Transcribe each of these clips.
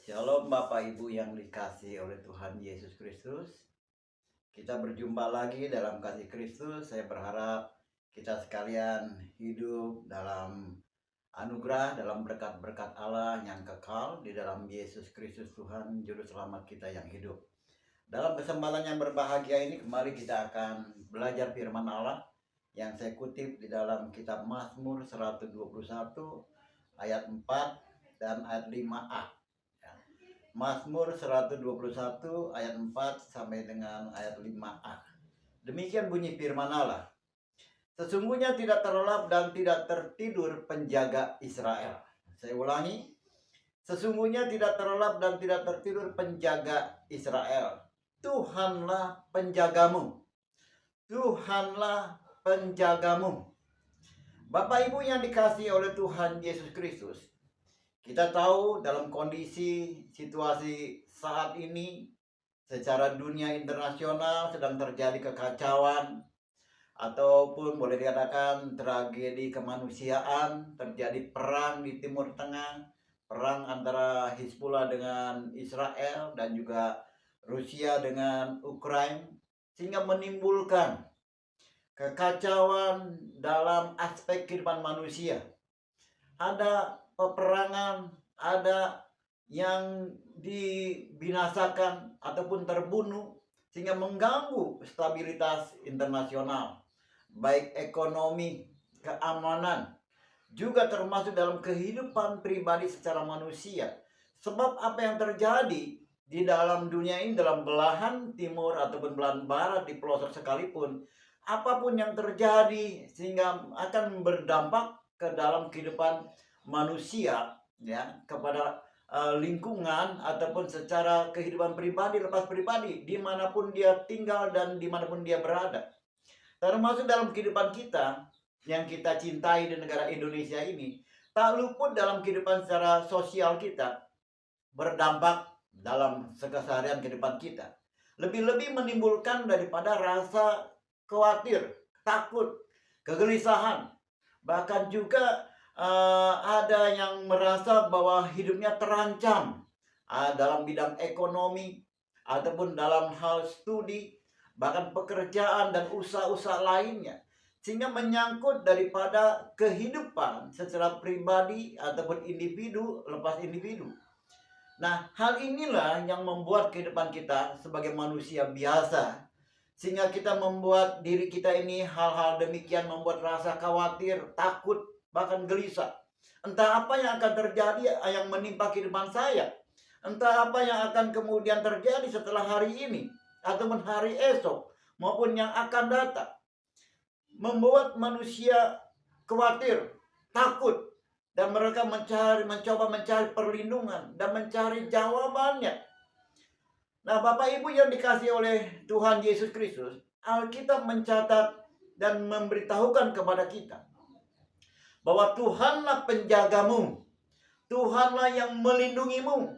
Shalom Bapak Ibu yang dikasihi oleh Tuhan Yesus Kristus. Kita berjumpa lagi dalam kasih Kristus. Saya berharap kita sekalian hidup dalam anugerah, dalam berkat-berkat Allah yang kekal di dalam Yesus Kristus Tuhan Juru Selamat kita yang hidup. Dalam kesempatan yang berbahagia ini kembali kita akan belajar firman Allah yang saya kutip di dalam kitab Mazmur 121 ayat 4 dan ayat 5a. Mazmur 121 ayat 4 sampai dengan ayat 5a. Demikian bunyi firman Allah. Sesungguhnya tidak terlelap dan tidak tertidur penjaga Israel. Saya ulangi. Sesungguhnya tidak terlelap dan tidak tertidur penjaga Israel. Tuhanlah penjagamu. Tuhanlah penjagamu. Bapak Ibu yang dikasihi oleh Tuhan Yesus Kristus, kita tahu dalam kondisi situasi saat ini secara dunia internasional sedang terjadi kekacauan ataupun boleh dikatakan tragedi kemanusiaan, terjadi perang di Timur Tengah, perang antara Hizbullah dengan Israel dan juga Rusia dengan Ukraina, sehingga menimbulkan kekacauan dalam aspek kehidupan manusia. Ada peperangan, ada yang dibinasakan ataupun terbunuh sehingga mengganggu stabilitas internasional, baik ekonomi, keamanan, juga termasuk dalam kehidupan pribadi secara manusia. Sebab apa yang terjadi di dalam dunia ini, dalam belahan timur ataupun belahan barat, di pelosok sekalipun, apapun yang terjadi sehingga akan berdampak ke dalam kehidupan manusia, ya, kepada lingkungan ataupun secara kehidupan pribadi, lepas pribadi, dimanapun dia tinggal dan dimanapun dia berada. Termasuk dalam kehidupan kita yang kita cintai di negara Indonesia ini, tak luput dalam kehidupan secara sosial kita berdampak dalam keseharian kehidupan kita. Lebih-lebih menimbulkan daripada rasa khawatir, takut, kegelisahan, bahkan juga ada yang merasa bahwa hidupnya terancam dalam bidang ekonomi ataupun dalam hal studi, bahkan pekerjaan dan usaha-usaha lainnya, sehingga menyangkut daripada kehidupan secara pribadi ataupun individu lepas individu. Nah, hal inilah yang membuat kehidupan kita sebagai manusia biasa, sehingga kita membuat diri kita ini hal-hal demikian membuat rasa khawatir, takut, bahkan gelisah. Entah apa yang akan terjadi yang menimpa kehidupan saya. Entah apa yang akan kemudian terjadi setelah hari ini ataupun hari esok maupun yang akan datang. Membuat manusia khawatir, takut, dan mereka mencoba mencari perlindungan dan mencari jawabannya. Nah, Bapak Ibu yang dikasihi oleh Tuhan Yesus Kristus, Alkitab mencatat dan memberitahukan kepada kita bahwa Tuhanlah penjagamu, Tuhanlah yang melindungimu,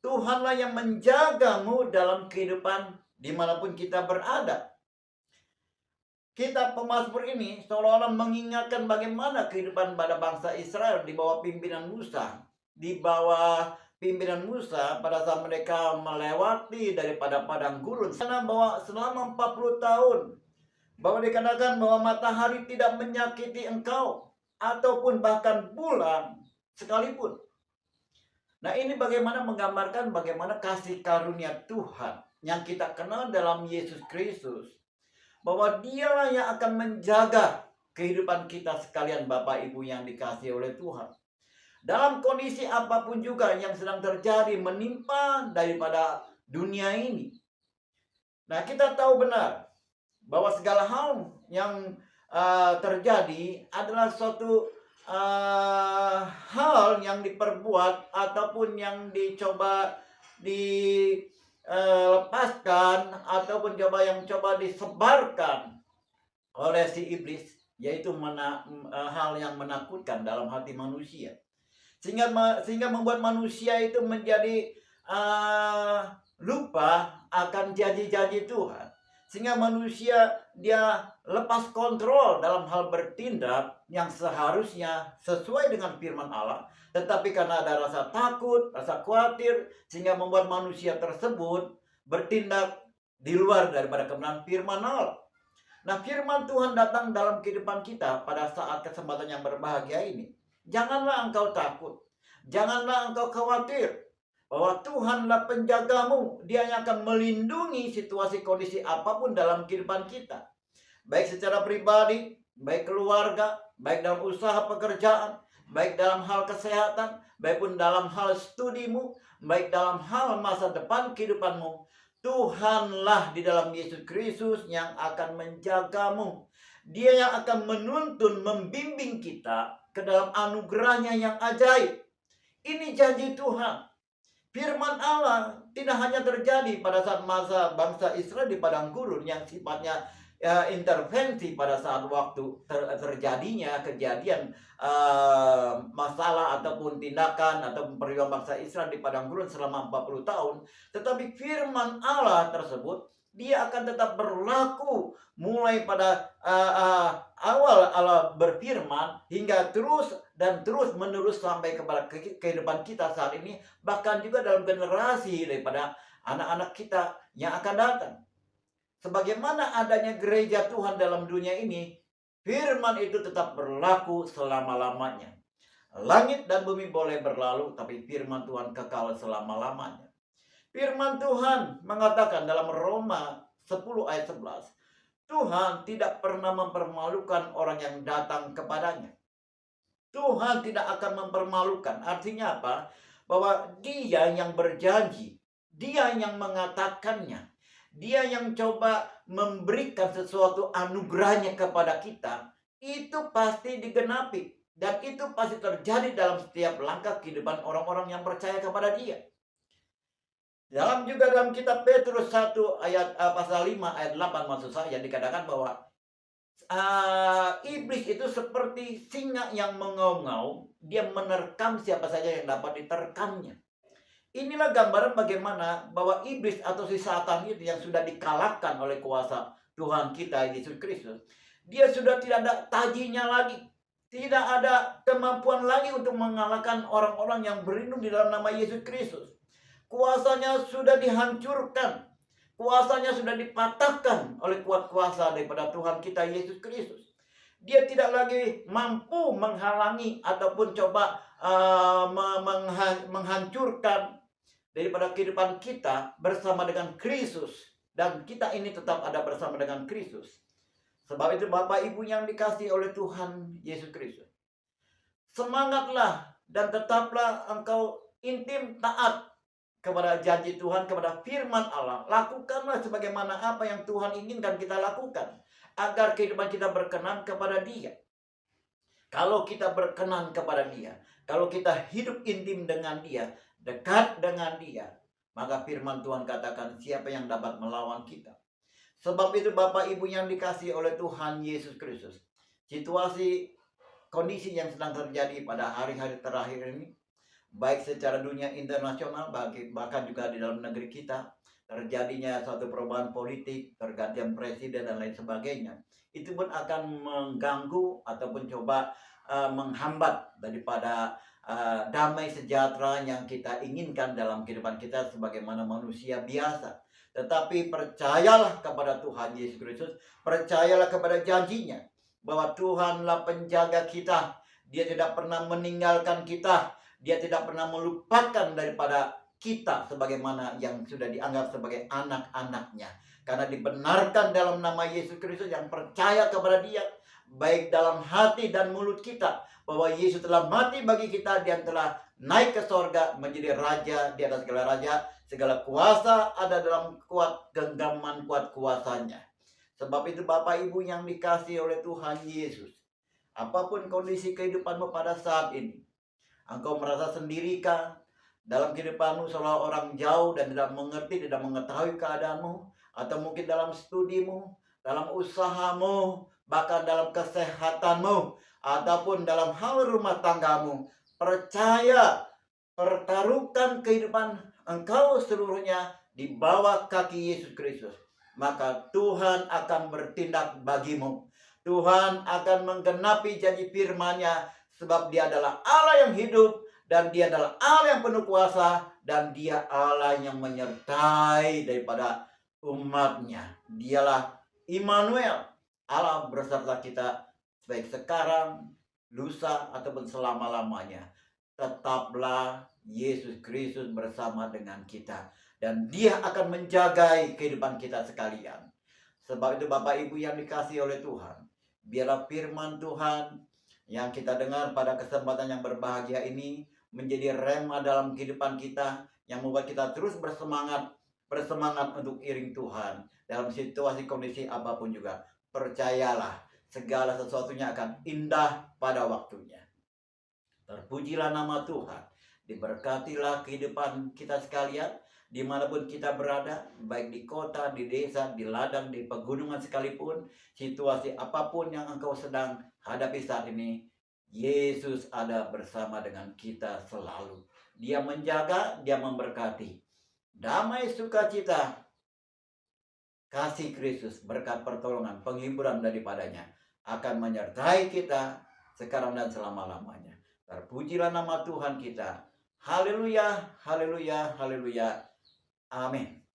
Tuhanlah yang menjagamu dalam kehidupan dimanapun kita berada. Kitab Pemazmur ini seolah-olah mengingatkan bagaimana kehidupan pada bangsa Israel di bawah pimpinan Musa. Di bawah pimpinan Musa pada saat mereka melewati daripada padang gurun. Karena bahwa selama 40 tahun, bahwa dikatakan bahwa matahari tidak menyakiti engkau, ataupun bahkan bulan sekalipun. Nah, ini bagaimana menggambarkan bagaimana kasih karunia Tuhan yang kita kenal dalam Yesus Kristus, bahwa dialah yang akan menjaga kehidupan kita sekalian Bapak Ibu yang dikasihi oleh Tuhan. Dalam kondisi apapun juga yang sedang terjadi menimpa daripada dunia ini. Nah, kita tahu benar bahwa segala hal yang terjadi adalah suatu hal yang diperbuat ataupun yang dicoba dilepaskan ataupun yang coba disebarkan oleh si iblis, yaitu hal yang menakutkan dalam hati manusia, sehingga membuat manusia itu menjadi lupa akan janji-janji Tuhan, Sehingga manusia dia lepas kontrol dalam hal bertindak yang seharusnya sesuai dengan firman Allah. Tetapi karena ada rasa takut, rasa khawatir, sehingga membuat manusia tersebut bertindak di luar daripada kebenaran firman Allah. Nah, firman Tuhan datang dalam kehidupan kita pada saat kesempatan yang berbahagia ini. Janganlah engkau takut. Janganlah engkau khawatir. Bahwa Tuhanlah penjagamu. Dia yang akan melindungi situasi kondisi apapun dalam kehidupan kita. Baik secara pribadi, baik keluarga, baik dalam usaha pekerjaan, baik dalam hal kesehatan, baik pun dalam hal studimu, baik dalam hal masa depan kehidupanmu. Tuhanlah di dalam Yesus Kristus yang akan menjagamu. Dia yang akan menuntun, membimbing kita ke dalam anugerahnya yang ajaib. Ini janji Tuhan. Firman Allah tidak hanya terjadi pada saat masa bangsa Israel di padang gurun yang sifatnya intervensi pada saat waktu terjadinya kejadian masalah ataupun tindakan ataupun perjuangan bangsa Israel di padang gurun selama 40 tahun. Tetapi firman Allah tersebut dia akan tetap berlaku mulai pada awal Allah berfirman hingga terus dan terus menerus sampai kepada kehidupan kita saat ini, bahkan juga dalam generasi daripada anak-anak kita yang akan datang. Sebagaimana adanya gereja Tuhan dalam dunia ini, firman itu tetap berlaku selama-lamanya. Langit dan bumi boleh berlalu, tapi firman Tuhan kekal selama-lamanya. Firman Tuhan mengatakan dalam Roma 10 ayat 11, Tuhan tidak pernah mempermalukan orang yang datang kepadanya. Tuhan tidak akan mempermalukan. Artinya apa? Bahwa dia yang berjanji, dia yang mengatakannya, dia yang coba memberikan sesuatu anugerahnya kepada kita, itu pasti digenapi. Dan itu pasti terjadi dalam setiap langkah kehidupan orang-orang yang percaya kepada dia. Dalam kitab Petrus 1 ayat pasal 5 ayat 8 maksud saya dikatakan bahwa iblis itu seperti singa yang mengaum-ngaum, dia menerkam siapa saja yang dapat diterkamnya. Inilah gambaran bagaimana bahwa iblis atau si Satan itu yang sudah dikalahkan oleh kuasa Tuhan kita Yesus Kristus. Dia sudah tidak ada tajinya lagi. Tidak ada kemampuan lagi untuk mengalahkan orang-orang yang berlindung di dalam nama Yesus Kristus. Kuasanya sudah dihancurkan. Kuasanya sudah dipatahkan oleh kuat kuasa daripada Tuhan kita Yesus Kristus. Dia tidak lagi mampu menghalangi ataupun coba menghancurkan daripada kehidupan kita bersama dengan Kristus. Dan kita ini tetap ada bersama dengan Kristus. Sebab itu Bapak Ibu yang dikasihi oleh Tuhan Yesus Kristus, semangatlah dan tetaplah engkau intim taat kepada janji Tuhan, kepada firman Allah. Lakukanlah sebagaimana apa yang Tuhan inginkan kita lakukan, agar kehidupan kita berkenan kepada Dia. Kalau kita berkenan kepada Dia, kalau kita hidup intim dengan Dia, dekat dengan Dia, maka firman Tuhan katakan, siapa yang dapat melawan kita? Sebab itu Bapak Ibu yang dikasihi oleh Tuhan Yesus Kristus, situasi kondisi yang sedang terjadi pada hari-hari terakhir ini, baik secara dunia internasional, bahkan juga di dalam negeri kita, terjadinya suatu perubahan politik, pergantian presiden dan lain sebagainya, itu pun akan mengganggu ataupun coba menghambat daripada damai sejahtera yang kita inginkan dalam kehidupan kita sebagaimana manusia biasa. Tetapi percayalah kepada Tuhan Yesus Kristus, percayalah kepada janjinya, bahwa Tuhanlah penjaga kita. Dia tidak pernah meninggalkan kita. Dia tidak pernah melupakan daripada kita sebagaimana yang sudah dianggap sebagai anak-anaknya. Karena dibenarkan dalam nama Yesus Kristus yang percaya kepada Dia, baik dalam hati dan mulut kita, bahwa Yesus telah mati bagi kita dan telah naik ke sorga menjadi raja di atas segala raja. Segala kuasa ada dalam kuat genggaman kuat kuasanya. Sebab itu Bapak Ibu yang dikasihi oleh Tuhan Yesus, apapun kondisi kehidupanmu pada saat ini, engkau merasa sendirikah dalam kehidupanmu, seolah orang jauh dan tidak mengerti, tidak mengetahui keadaanmu, atau mungkin dalam studimu, dalam usahamu, bahkan dalam kesehatanmu, ataupun dalam hal rumah tanggamu, percaya, pertaruhkan kehidupan engkau seluruhnya di bawah kaki Yesus Kristus. maka Tuhan akan bertindak bagimu. Tuhan akan menggenapi janji firman-Nya, sebab Dia adalah Allah yang hidup, dan Dia adalah Allah yang penuh kuasa, dan Dia Allah yang menyertai daripada umat-Nya. Dialah Immanuel, Allah beserta kita, baik sekarang, lusa, ataupun selama-lamanya. Tetaplah Yesus Kristus bersama dengan kita, dan Dia akan menjaga kehidupan kita sekalian. Sebab itu Bapak Ibu yang dikasihi oleh Tuhan, biarlah firman Tuhan yang kita dengar pada kesempatan yang berbahagia ini menjadi rema dalam kehidupan kita, yang membuat kita terus bersemangat untuk iring Tuhan dalam situasi kondisi apapun juga. Percayalah, segala sesuatunya akan indah pada waktunya. Terpujilah nama Tuhan. Diberkatilah kehidupan kita sekalian, dimanapun kita berada, baik di kota, di desa, di ladang, di pegunungan sekalipun, situasi apapun yang engkau sedang hadapi saat ini, Yesus ada bersama dengan kita selalu. Dia menjaga, Dia memberkati. Damai sukacita, kasih Kristus, berkat pertolongan, penghiburan daripadanya akan menyertai kita sekarang dan selama-lamanya. Terpujilah nama Tuhan kita. Haleluya, haleluya, haleluya. Amin.